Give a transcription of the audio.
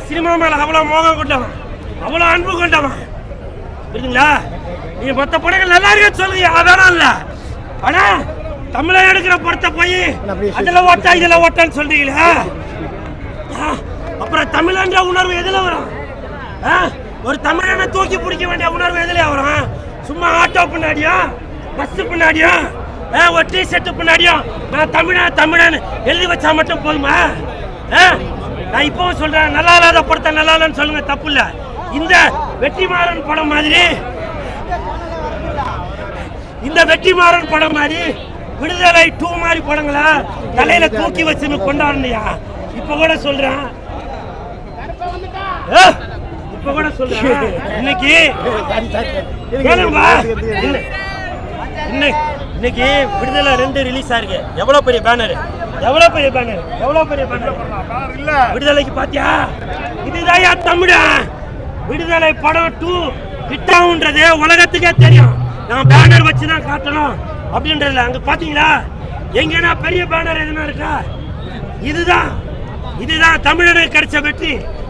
Cinema மேல அவ்வளவு மோகம் கொண்டவன், அவ்வளவு அன்பு கொண்டவன் புரியுதுங்களா? நீங்க மற்ற படங்கள் நல்லா இருக்கு சொல்லுங்க, அதெல்லாம் இல்ல. ஆனா தமிழை எடுக்கிற படத்தை போய் அதுல ஓட்டா இதுல ஓட்டான்னு சொல்றீங்களா? அப்புறம் தமிழன்ற உணர்வு எதுல வரும்? ஒரு தமிழனை தூக்கி பிடிக்க வேண்டிய உணர்வு எதுல வரும்? சும்மா ஆட்டோ பின்னாடியும் பஸ் பின்னாடியும் ஒரு டி ஷர்ட் பின்னாடியும் நான் தமிழன் எழுதி வச்சா மட்டும் போதுமா? நான் இப்பவும் சொல்றேன், நல்லா இல்லாத படத்தை நல்லா இல்லைன்னு சொல்லுங்க, தப்பு இல்ல. இந்த வெற்றிமாறன் படம் மாதிரி, இந்த வெற்றிமாறன் படம் மாதிரி விடுதலை 2 மாதிரி படங்களா தலையில தூக்கி வச்சுன்னு கொண்டாடுறியா? இப்ப கூட சொல்றேன், இன்னைக்கு இன்னைக்கு விடுதலை 2 ரிலீஸ் ஆயிருக்கு. எவ்வளவு பெரிய பேனர், எவ்வளவு பெரிய பேனர், எவ்வளவு பெரிய பேனர் விடுதலைக்கு பாத்தியா? இதுதான் தமிழ விடுதலை படம் 2 ஹிட் ஆகுன்றது உலகத்துக்கே தெரியும். நான் பேனர் வச்சுதான் காட்டணும் அப்படின்றதுல அங்க பாத்தீங்களா? எங்கன்னா பெரிய பேனர் எதுனா இருக்கா? இதுதான் தமிழனுக்கு கிடைச்ச வெற்றி.